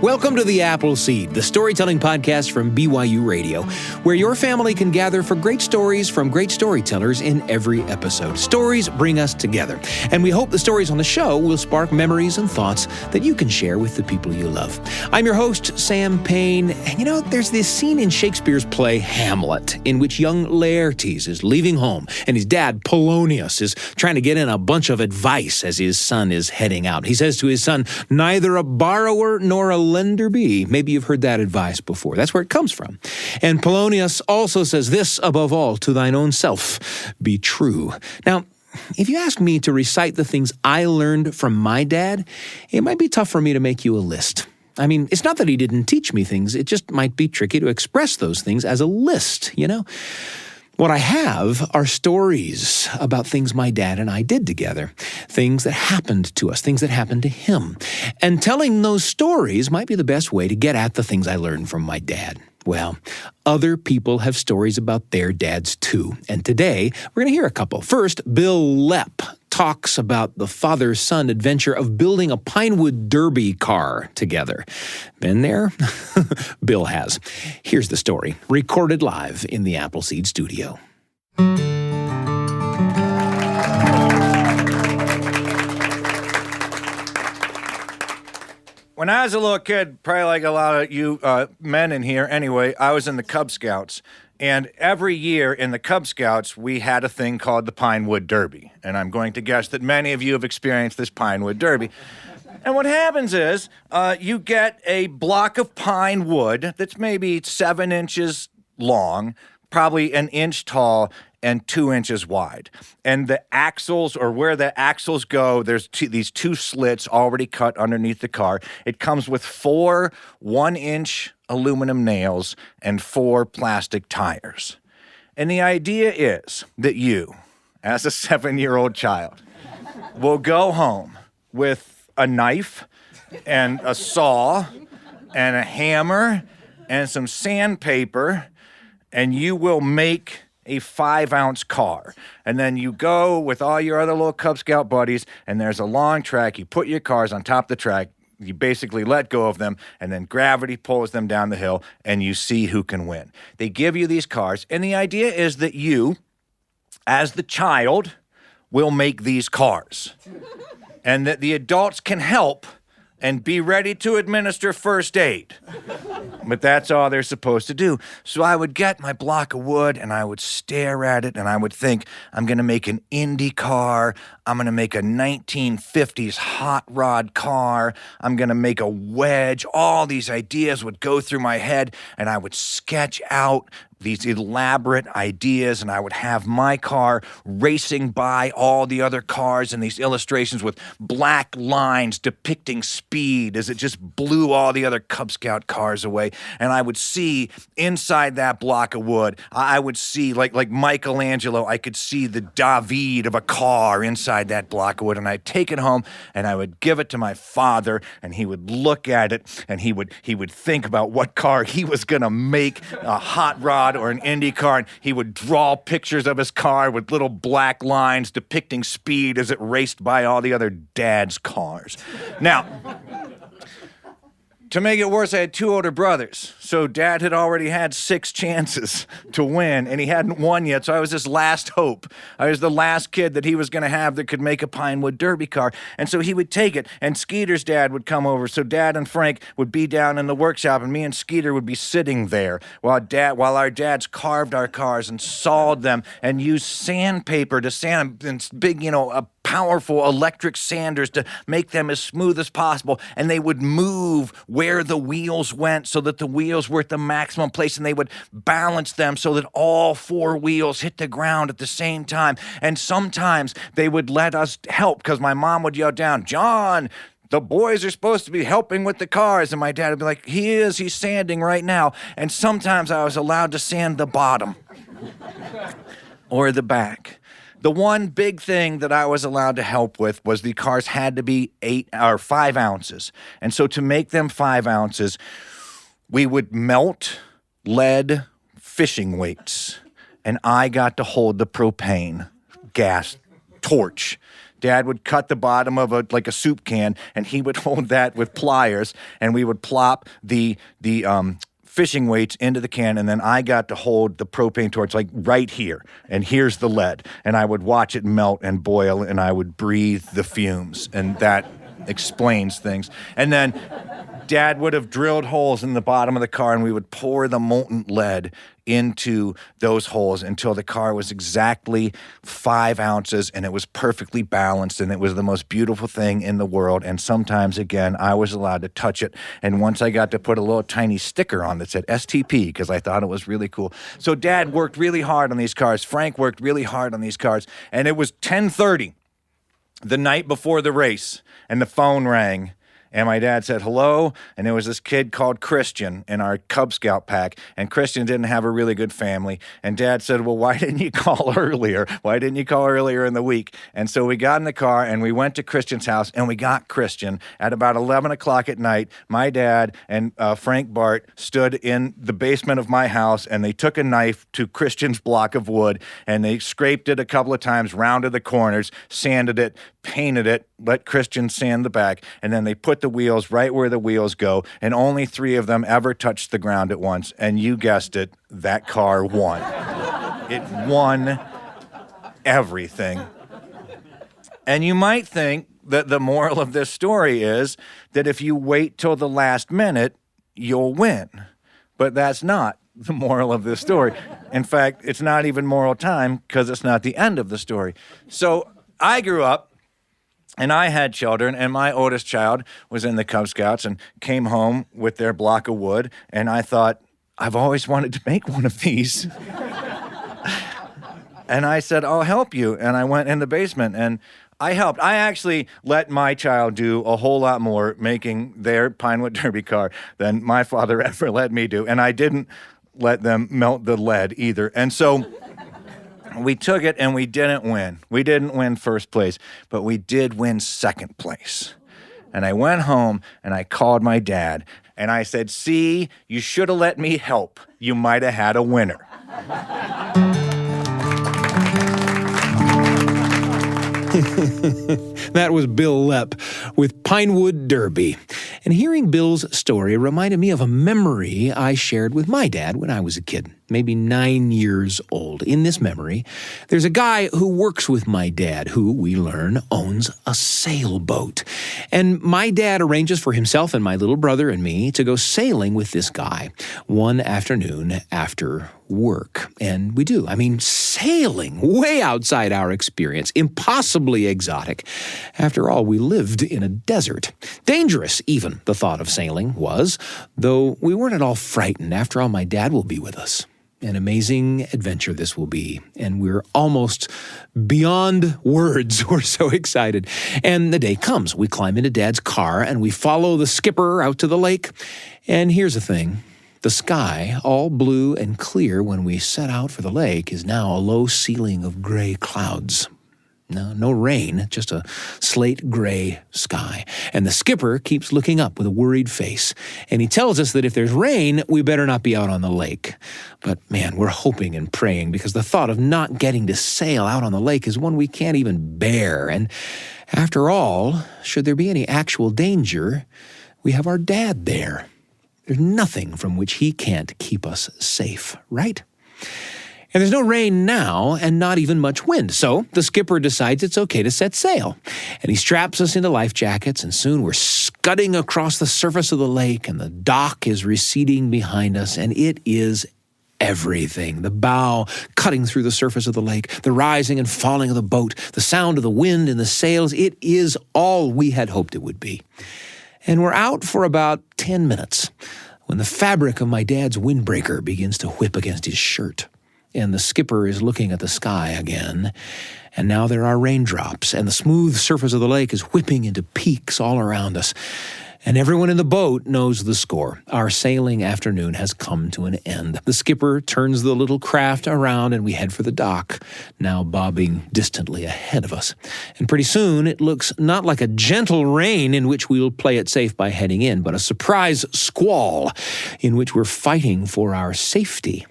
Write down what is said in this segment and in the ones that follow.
Welcome to The Appleseed, the storytelling podcast from BYU Radio, where your family can gather for great stories from great storytellers in every episode. Stories bring us together, and we hope the stories on the show will spark memories and thoughts that you can share with the people you love. I'm your host, Sam Payne, and there's this scene in Shakespeare's play Hamlet, in which young Laertes is leaving home, and his dad, Polonius, is trying to get in a bunch of advice as his son is heading out. He says to his son, "Neither a borrower nor a lender be." Maybe you've heard that advice before. That's where it comes from. And Polonius also says this, above all, to thine own self, be true. Now, if you ask me to recite the things I learned from my dad, it might be tough for me to make you a list. I mean, it's not that he didn't teach me things. It just might be tricky to express those things as a list, What I have are stories about things my dad and I did together, things that happened to us, things that happened to him. And telling those stories might be the best way to get at the things I learned from my dad. Well, other people have stories about their dads too. And today, we're going to hear a couple. First, Bil Lepp talks about the father-son adventure of building a Pinewood Derby car together. Been there? Bill has. Here's the story, recorded live in the Appleseed studio. When I was a little kid, probably like a lot of you men in here anyway, I was in the Cub Scouts. And every year in the Cub Scouts, we had a thing called the Pinewood Derby. And I'm going to guess that many of you have experienced this Pinewood Derby. And what happens is you get a block of pine wood that's maybe 7 inches long, probably an inch tall, and 2 inches wide. And the axles, or where the axles go, there's these 2 slits already cut underneath the car. It comes with 4 1-inch aluminum nails and 4 plastic tires. And the idea is that you, as a 7-year-old child, will go home with a knife and a saw and a hammer and some sandpaper, and you will make a 5-ounce car. And then you go with all your other little Cub Scout buddies, and there's a long track. You put your cars on top of the track. You basically let go of them, and then gravity pulls them down the hill, and you see who can win. They give you these cars, and the idea is that you, as the child, will make these cars. And that the adults can help and be ready to administer first aid. But that's all they're supposed to do. So I would get my block of wood and I would stare at it and I would think, I'm going to make an Indy car. I'm going to make a 1950s hot rod car. I'm going to make a wedge. All these ideas would go through my head and I would sketch out these elaborate ideas, and I would have my car racing by all the other cars in these illustrations with black lines depicting speed as it just blew all the other Cub Scout cars away. And I would see inside that block of wood, I would see, like Michelangelo, I could see the David of a car inside that block of wood, and I'd take it home and I would give it to my father, and he would look at it and he would think about what car he was going to make, a hot rod or an Indy car, and he would draw pictures of his car with little black lines depicting speed as it raced by all the other dad's cars. Now, to make it worse, I had 2 older brothers, so Dad had already had 6 chances to win, and he hadn't won yet, so I was his last hope. I was the last kid that he was going to have that could make a Pinewood Derby car, and so he would take it, and Skeeter's dad would come over, so Dad and Frank would be down in the workshop, and me and Skeeter would be sitting there while our dads carved our cars and sawed them and used sandpaper to sand them in big, powerful electric sanders to make them as smooth as possible, and they would move where the wheels went so that the wheels were at the maximum place, and they would balance them so that all 4 wheels hit the ground at the same time. And sometimes they would let us help because my mom would yell down, "John, the boys are supposed to be helping with the cars," and my dad would be like, he's sanding right now. And sometimes I was allowed to sand the bottom or the back. The one big thing that I was allowed to help with was the cars had to be 5 ounces. And so to make them 5 ounces, we would melt lead fishing weights. And I got to hold the propane gas torch Dad would cut the bottom of a soup can, and he would hold that with pliers, and we would plop the fishing weights into the can, and then I got to hold the propane torch like right here, and here's the lead, and I would watch it melt and boil, and I would breathe the fumes, and that explains things. And then Dad would have drilled holes in the bottom of the car, and we would pour the molten lead into those holes until the car was exactly 5 ounces, and it was perfectly balanced, and it was the most beautiful thing in the world. And sometimes, again, I was allowed to touch it. And once I got to put a little tiny sticker on that said STP because I thought it was really cool. So Dad worked really hard on these cars. Frank worked really hard on these cars. And it was 10:30 the night before the race, and the phone rang. And my dad said, hello, and there was this kid called Christian in our Cub Scout pack, and Christian didn't have a really good family. And Dad said, well, why didn't you call earlier? Why didn't you call earlier in the week? And so we got in the car, and we went to Christian's house, and we got Christian. At about 11 o'clock at night, my dad and Frank Bart stood in the basement of my house, and they took a knife to Christian's block of wood, and they scraped it a couple of times, rounded the corners, sanded it, painted it, let Christian sand the back, and then they put the wheels right where the wheels go, and only 3 of them ever touched the ground at once. And you guessed it, that car won. It won everything. And you might think that the moral of this story is that if you wait till the last minute, you'll win. But that's not the moral of this story. In fact, it's not even moral time because it's not the end of the story. So I grew up, and I had children, and my oldest child was in the Cub Scouts and came home with their block of wood, and I thought, I've always wanted to make one of these. And I said, I'll help you. And I went in the basement, and I helped. I actually let my child do a whole lot more making their Pinewood Derby car than my father ever let me do, and I didn't let them melt the lead either. And so we took it, and we didn't win. We didn't win first place, but we did win second place. And I went home, and I called my dad, and I said, see, you should have let me help. You might have had a winner. That was Bil Lepp with Pinewood Derby. And hearing Bill's story reminded me of a memory I shared with my dad when I was a kid, maybe 9 years old. In this memory, there's a guy who works with my dad who, we learn, owns a sailboat. And my dad arranges for himself and my little brother and me to go sailing with this guy one afternoon after work. And we do. I mean, sailing way outside our experience, impossibly exotic. After all, we lived in a desert. Dangerous, even, the thought of sailing was, though we weren't at all frightened. After all, my dad will be with us. An amazing adventure this will be, and we're almost beyond words. We're so excited. And the day comes. We climb into Dad's car, and we follow the skipper out to the lake. And here's the thing. The sky, all blue and clear when we set out for the lake, is now a low ceiling of gray clouds. No rain, just a slate gray sky. And the skipper keeps looking up with a worried face. And he tells us that if there's rain, we better not be out on the lake. But man, we're hoping and praying because the thought of not getting to sail out on the lake is one we can't even bear. And after all, should there be any actual danger, we have our dad there. There's nothing from which he can't keep us safe, right? And there's no rain now and not even much wind. So the skipper decides it's okay to set sail. And he straps us into life jackets, and soon we're scudding across the surface of the lake, and the dock is receding behind us, and it is everything. The bow cutting through the surface of the lake, the rising and falling of the boat, the sound of the wind in the sails. It is all we had hoped it would be. And we're out for about 10 minutes when the fabric of my dad's windbreaker begins to whip against his shirt. And the skipper is looking at the sky again, and now there are raindrops, and the smooth surface of the lake is whipping into peaks all around us. And everyone in the boat knows the score. Our sailing afternoon has come to an end. The skipper turns the little craft around, and we head for the dock, now bobbing distantly ahead of us. And pretty soon, it looks not like a gentle rain in which we'll play it safe by heading in, but a surprise squall in which we're fighting for our safety.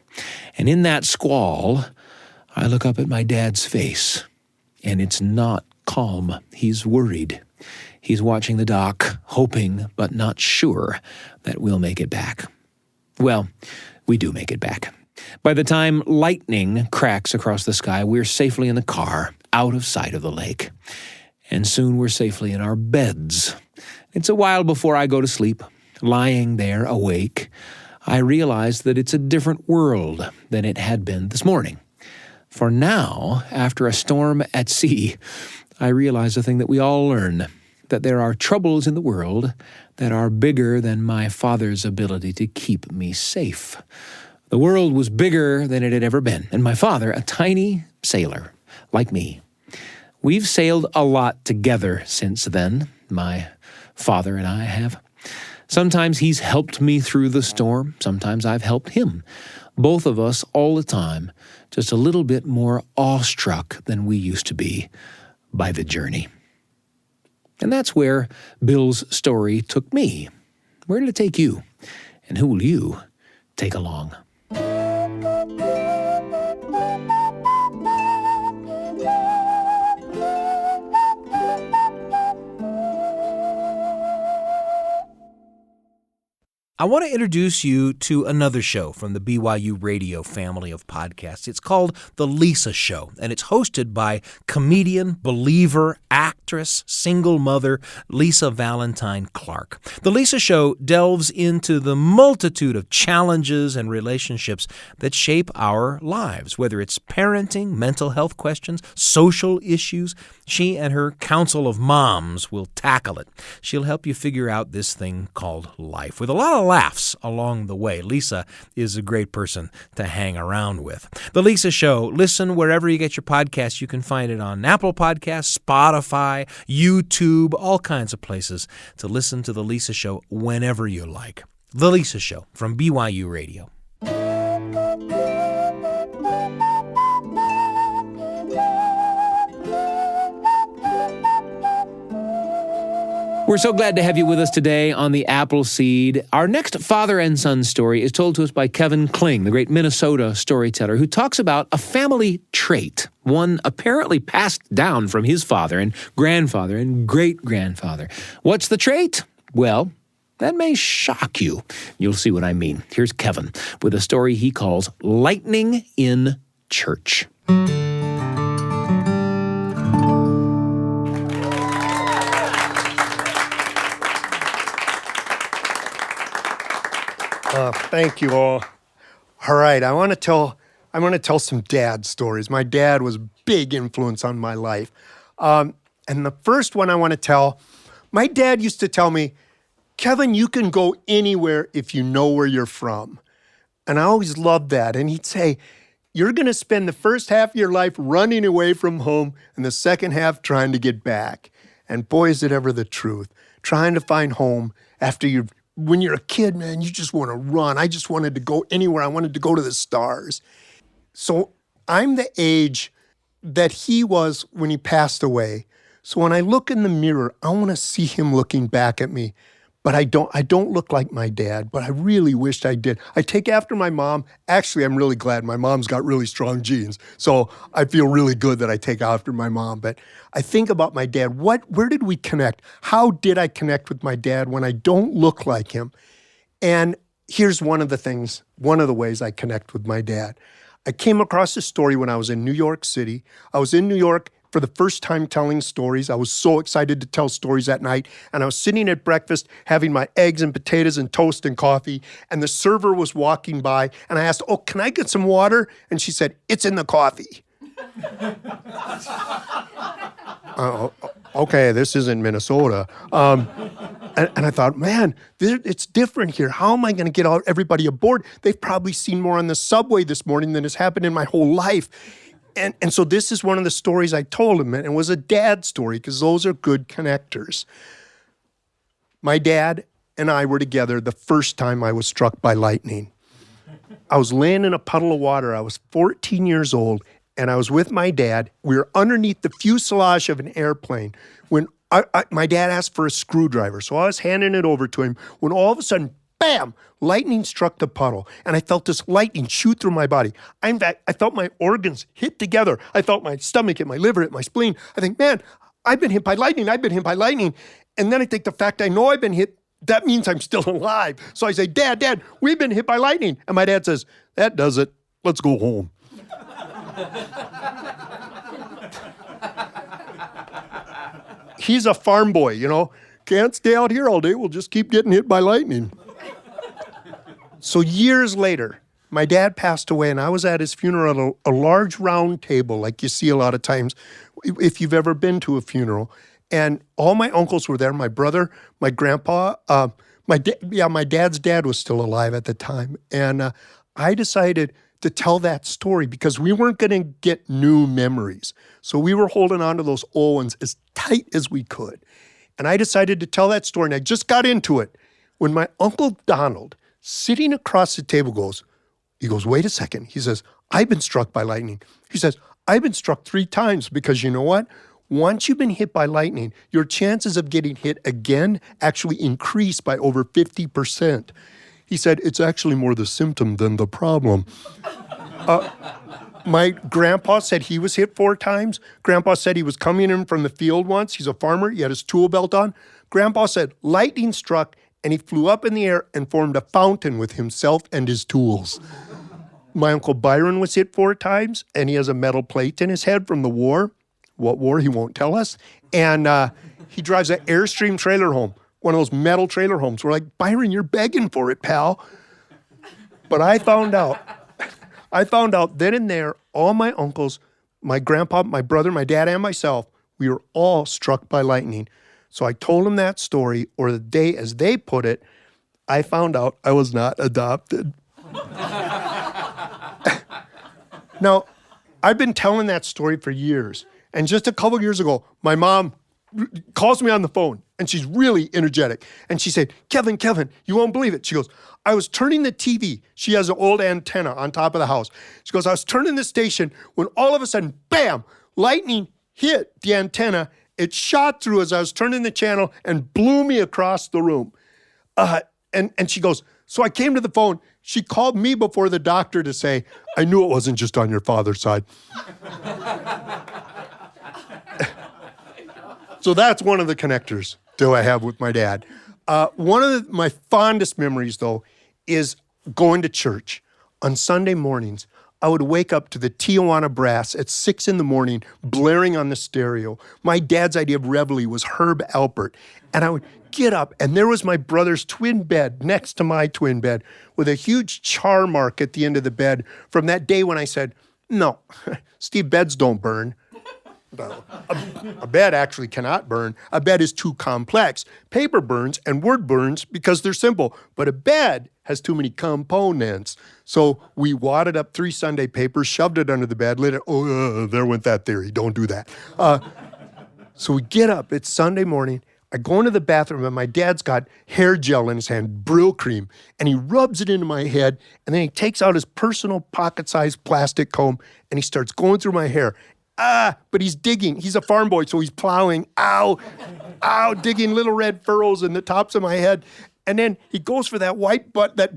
And in that squall, I look up at my dad's face, and it's not calm. He's worried. He's watching the dock, hoping but not sure that we'll make it back. Well, we do make it back. By the time lightning cracks across the sky, we're safely in the car, out of sight of the lake. And soon we're safely in our beds. It's a while before I go to sleep. Lying there, awake, I realize that it's a different world than it had been this morning. For now, after a storm at sea, I realize a thing that we all learn, that there are troubles in the world that are bigger than my father's ability to keep me safe. The world was bigger than it had ever been, and my father, a tiny sailor like me. We've sailed a lot together since then, my father and I have. Sometimes he's helped me through the storm, sometimes I've helped him. Both of us all the time, just a little bit more awestruck than we used to be by the journey. And that's where Bill's story took me. Where did it take you? And who will you take along? I want to introduce you to another show from the BYU Radio family of podcasts. It's called The Lisa Show, and it's hosted by comedian, believer, actress, single mother Lisa Valentine Clark. The Lisa Show delves into the multitude of challenges and relationships that shape our lives, whether it's parenting, mental health questions, social issues. She and her council of moms will tackle it. She'll help you figure out this thing called life with a lot of laughs along the way. Lisa is a great person to hang around with. The Lisa Show, listen wherever you get your podcasts. You can find it on Apple Podcasts, Spotify, YouTube, all kinds of places to listen to The Lisa Show whenever you like. The Lisa Show from BYU Radio. We're so glad to have you with us today on the Appleseed. Our next father and son story is told to us by Kevin Kling, the great Minnesota storyteller, who talks about a family trait, one apparently passed down from his father and grandfather and great-grandfather. What's the trait? Well, that may shock you. You'll see what I mean. Here's Kevin with a story he calls Lightning in Church. Thank you all. All right, I want to tell some dad stories. My dad was a big influence on my life. And the first one I want to tell, my dad used to tell me, Kevin, you can go anywhere if you know where you're from. And I always loved that. And he'd say, you're going to spend the first half of your life running away from home and the second half trying to get back. And boy, is it ever the truth. Trying to find home when you're a kid, man, you just want to run. I just wanted to go anywhere. I wanted to go to the stars. So I'm the age that he was when he passed away. So when I look in the mirror, I want to see him looking back at me. But I don't look like my dad, but I really wished I did. I take after my mom. Actually, I'm really glad my mom's got really strong genes. So I feel really good that I take after my mom. But I think about my dad. Where did we connect? How did I connect with my dad when I don't look like him? And here's one of the ways I connect with my dad. I came across a story when I was in New York City. I was in New York for the first time telling stories. I was so excited to tell stories that night. And I was sitting at breakfast having my eggs and potatoes and toast and coffee. And the server was walking by. And I asked, oh, can I get some water? And she said, it's in the coffee. Okay, this isn't Minnesota. And I thought, man, it's different here. How am I going to get everybody aboard? They've probably seen more on the subway this morning than has happened in my whole life. And so this is one of the stories I told him, and it was a dad story because those are good connectors. My dad and I were together the first time I was struck by lightning. I was laying in a puddle of water. I was 14 years old, and I was with my dad. We were underneath the fuselage of an airplane when my dad asked for a screwdriver. So I was handing it over to him when all of a sudden, bam, lightning struck the puddle. And I felt this lightning shoot through my body. In fact, I felt my organs hit together. I felt my stomach hit my liver, hit my spleen. I think, man, I've been hit by lightning. I've been hit by lightning. And then I think the fact I know I've been hit, that means I'm still alive. So I say, Dad, we've been hit by lightning. And my dad says, that does it. Let's go home. He's a farm boy, you know. Can't stay out here all day. We'll just keep getting hit by lightning. So years later, my dad passed away, and I was at his funeral at a large round table, like you see a lot of times if you've ever been to a funeral. And all my uncles were there, my brother, my grandpa. My dad's dad was still alive at the time. And I decided to tell that story because we weren't going to get new memories. So we were holding on to those old ones as tight as we could. And I decided to tell that story, and I just got into it when my Uncle Donald, sitting across the table, goes, wait a second. He says, I've been struck by lightning. He says, I've been struck 3 times because you know what? Once you've been hit by lightning, your chances of getting hit again actually increase by over 50%. He said, it's actually more the symptom than the problem. My grandpa said he was hit 4 times. Grandpa said he was coming in from the field once. He's a farmer. He had his tool belt on. Grandpa said lightning struck and he flew up in the air and formed a fountain with himself and his tools. My Uncle Byron was hit 4 times and he has a metal plate in his head from the war. What war? He won't tell us. And he drives an Airstream trailer home, one of those metal trailer homes. We're like, Byron, you're begging for it, pal. But I found out then and there, all my uncles, my grandpa, my brother, my dad, and myself, we were all struck by lightning. So I told them that story, or the day, as they put it, I found out I was not adopted. Now, I've been telling that story for years. And just a couple years ago, my mom calls me on the phone, and she's really energetic. And she said, Kevin, you won't believe it. She goes, I was turning the TV. She has an old antenna on top of the house. She goes, I was turning the station when all of a sudden, bam, lightning hit the antenna. It shot through as I was turning the channel and blew me across the room. And she goes, so I came to the phone. She called me before the doctor to say, I knew it wasn't just on your father's side. So that's one of the connectors that I have with my dad. One of my fondest memories, though, is going to church. On Sunday mornings, I would wake up to the Tijuana Brass at 6 a.m, blaring on the stereo. My dad's idea of reveille was Herb Alpert. And I would get up, and there was my brother's twin bed next to my twin bed with a huge char mark at the end of the bed from that day when I said, no, Steve, beds don't burn. A bed actually cannot burn. A bed is too complex. Paper burns and word burns because they're simple. But a bed has too many components. So we wadded up 3 Sunday papers, shoved it under the bed, lit it. Oh, there went that theory. Don't do that. So we get up. It's Sunday morning. I go into the bathroom, and my dad's got hair gel in his hand, Brill cream, and he rubs it into my head, and then he takes out his personal pocket-sized plastic comb, and he starts going through my hair. But he's digging. He's a farm boy, so he's plowing. Ow, digging little red furrows in the tops of my head. And then he goes for that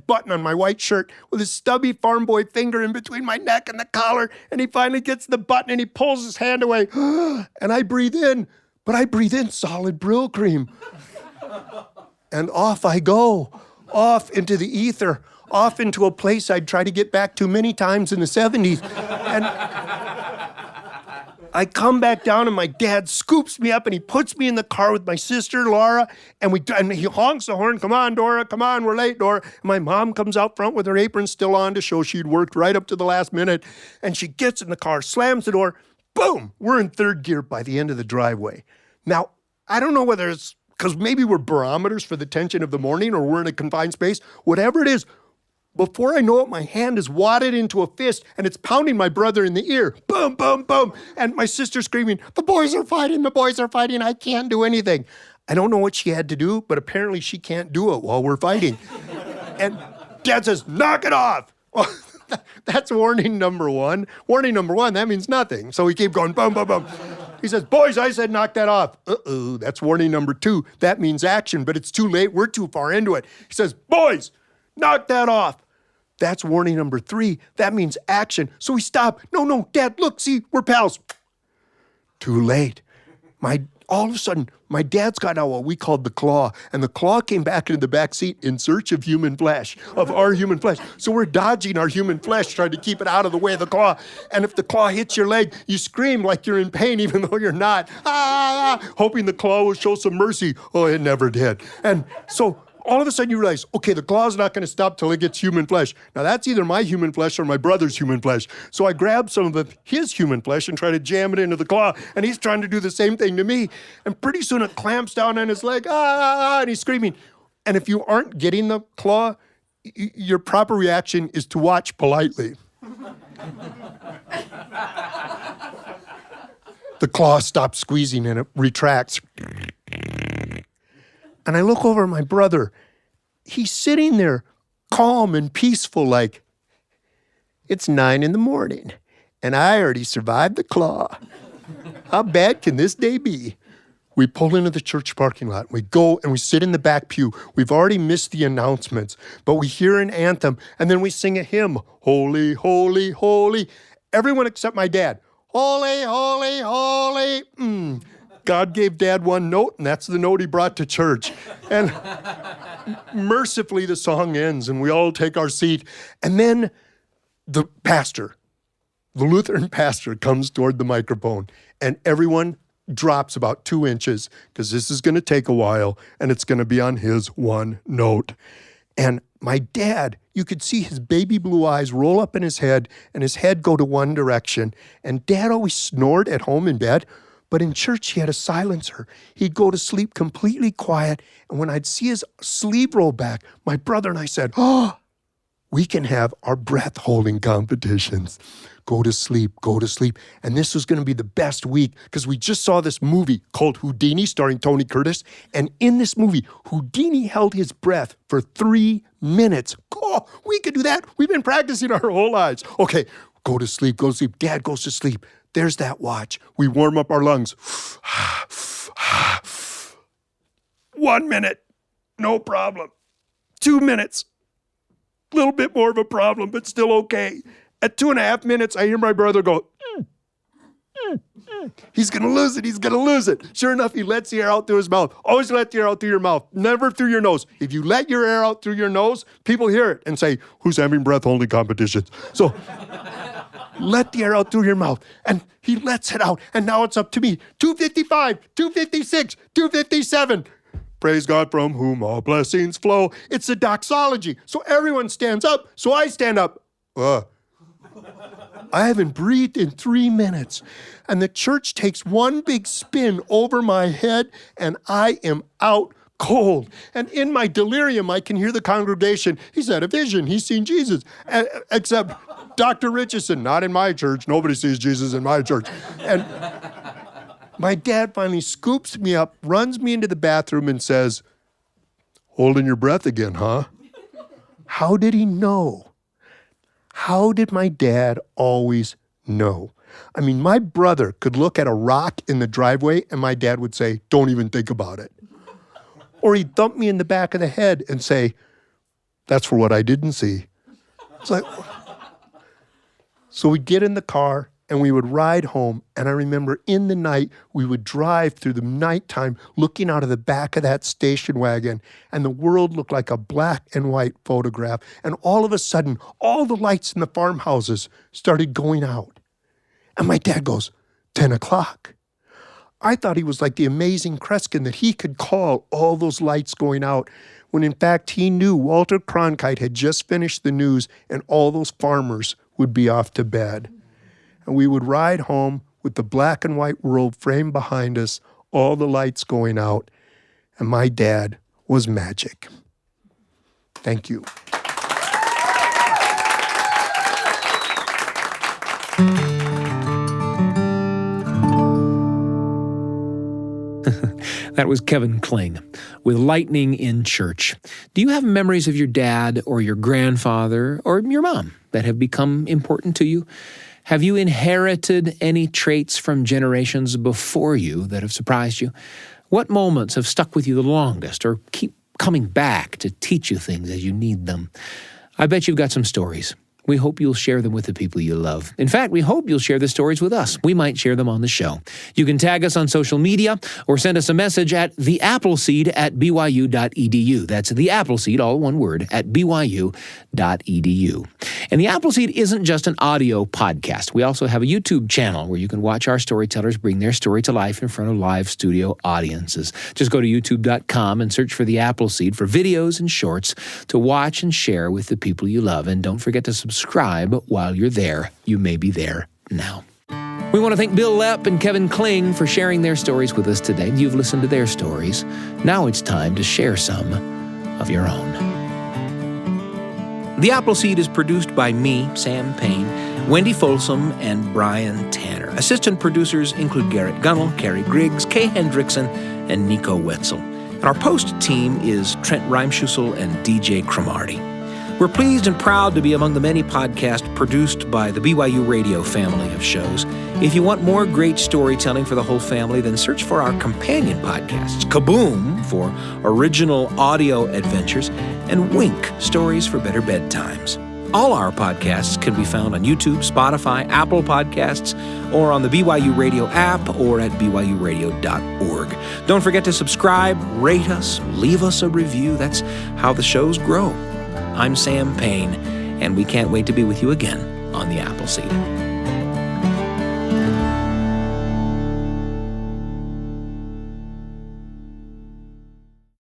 button on my white shirt with his stubby farm boy finger in between my neck and the collar. And he finally gets the button and he pulls his hand away. And I breathe in, but I breathe in solid Brill cream. And off I go, off into the ether, off into a place I'd try to get back to many times in the 70s. And I come back down, and my dad scoops me up and he puts me in the car with my sister, Laura, and he honks the horn, come on, Dora, come on, we're late, Dora. And my mom comes out front with her apron still on to show she'd worked right up to the last minute, and she gets in the car, slams the door, boom, we're in 3rd gear by the end of the driveway. Now, I don't know whether it's because maybe we're barometers for the tension of the morning or we're in a confined space, whatever it is. Before I know it, my hand is wadded into a fist, and it's pounding my brother in the ear. Boom, boom, boom. And my sister screaming, the boys are fighting, I can't do anything. I don't know what she had to do, but apparently she can't do it while we're fighting. And Dad says, knock it off. Well, that's warning number 1. Warning number 1, that means nothing. So we keep going, boom, boom, boom. He says, boys, I said knock that off. Uh-oh, that's warning number 2. That means action, but it's too late. We're too far into it. He says, boys, knock that off. That's warning number 3. That means action. So we stop. No, Dad, look, see, we're pals. Too late. My all of a sudden, my dad's got out what we called the claw, and the claw came back into the back seat in search of human flesh, of our human flesh. So we're dodging our human flesh, trying to keep it out of the way of the claw. And if the claw hits your leg, you scream like you're in pain, even though you're not. Hoping the claw will show some mercy. Oh, it never did. And so all of a sudden you realize, okay, the claw's not going to stop till it gets human flesh. Now that's either my human flesh or my brother's human flesh. So I grab some of his human flesh and try to jam it into the claw, and he's trying to do the same thing to me. And pretty soon it clamps down on his leg, and he's screaming. And if you aren't getting the claw, your proper reaction is to watch politely. The claw stops squeezing and it retracts. And I look over at my brother. He's sitting there calm and peaceful like, it's 9 a.m, and I already survived the claw. How bad can this day be? We pull into the church parking lot. We go and we sit in the back pew. We've already missed the announcements, but we hear an anthem, and then we sing a hymn. Holy, holy, holy. Everyone except my dad. Holy, holy, holy. God gave Dad one note, and that's the note he brought to church. And mercifully, the song ends, and we all take our seat. And then the pastor, the Lutheran pastor, comes toward the microphone, and everyone drops about 2 inches, because this is going to take a while, and it's going to be on his one note. And my dad, you could see his baby blue eyes roll up in his head, and his head go to one direction. And Dad always snored at home in bed, but in church, he had a silencer. He'd go to sleep completely quiet, and when I'd see his sleeve roll back, my brother and I said, we can have our breath-holding competitions. Go to sleep, go to sleep. And this was going to be the best week, because we just saw this movie called Houdini, starring Tony Curtis, and in this movie, Houdini held his breath for 3 minutes. Oh, we could do that. We've been practicing our whole lives. Okay, go to sleep, go to sleep. Dad goes to sleep. There's that watch. We warm up our lungs. 1 minute, no problem. 2 minutes, a little bit more of a problem, but still okay. At 2.5 minutes, I hear my brother go, He's going to lose it. He's going to lose it. Sure enough, he lets the air out through his mouth. Always let the air out through your mouth, never through your nose. If you let your air out through your nose, people hear it and say, who's having breath-holding competitions? So let the air out through your mouth. And he lets it out. And now it's up to me. 255, 256, 257. Praise God from whom all blessings flow. It's a doxology. So everyone stands up. So I stand up. I haven't breathed in 3 minutes. And the church takes one big spin over my head, and I am out cold. And in my delirium, I can hear the congregation. He's had a vision. He's seen Jesus. Except Dr. Richardson, not in my church. Nobody sees Jesus in my church. And my dad finally scoops me up, runs me into the bathroom, and says, holding your breath again, huh? How did he know? How did my dad always know? I mean, my brother could look at a rock in the driveway and my dad would say, don't even think about it. Or he'd thump me in the back of the head and say, that's for what I didn't see. It's like, so we'd get in the car and we would ride home. And I remember in the night, we would drive through the nighttime looking out of the back of that station wagon, and the world looked like a black and white photograph. And all of a sudden, all the lights in the farmhouses started going out. And my dad goes, 10 o'clock. I thought he was like the amazing Kreskin, that he could call all those lights going out, when in fact he knew Walter Cronkite had just finished the news and all those farmers would be off to bed. And we would ride home with the black and white world framed behind us, all the lights going out, and my dad was magic. Thank you. That was Kevin Kling with Lightning in Church. Do you have memories of your dad or your grandfather or your mom that have become important to you? Have you inherited any traits from generations before you that have surprised you? What moments have stuck with you the longest or keep coming back to teach you things as you need them? I bet you've got some stories. We hope you'll share them with the people you love. In fact, we hope you'll share the stories with us. We might share them on the show. You can tag us on social media or send us a message at theappleseed@byu.edu. That's the Appleseed, all one word, at byu.edu. And the Appleseed isn't just an audio podcast. We also have a YouTube channel where you can watch our storytellers bring their story to life in front of live studio audiences. Just go to youtube.com and search for the Appleseed for videos and shorts to watch and share with the people you love. And don't forget to subscribe while you're there. You may be there now. We want to thank Bil Lepp and Kevin Kling for sharing their stories with us today. You've listened to their stories. Now it's time to share some of your own. The Appleseed is produced by me, Sam Payne, Wendy Folsom, and Brian Tanner. Assistant producers include Garrett Gunnell, Carrie Griggs, Kay Hendrickson, and Nico Wetzel. And our post team is Trent Reimschussel and DJ Cromarty. We're pleased and proud to be among the many podcasts produced by the BYU Radio family of shows. If you want more great storytelling for the whole family, then search for our companion podcasts, Kaboom for original audio adventures, and Wink, stories for better bedtimes. All our podcasts can be found on YouTube, Spotify, Apple Podcasts, or on the BYU Radio app or at BYUradio.org. Don't forget to subscribe, rate us, leave us a review. That's how the shows grow. I'm Sam Payne, and we can't wait to be with you again on the Appleseed.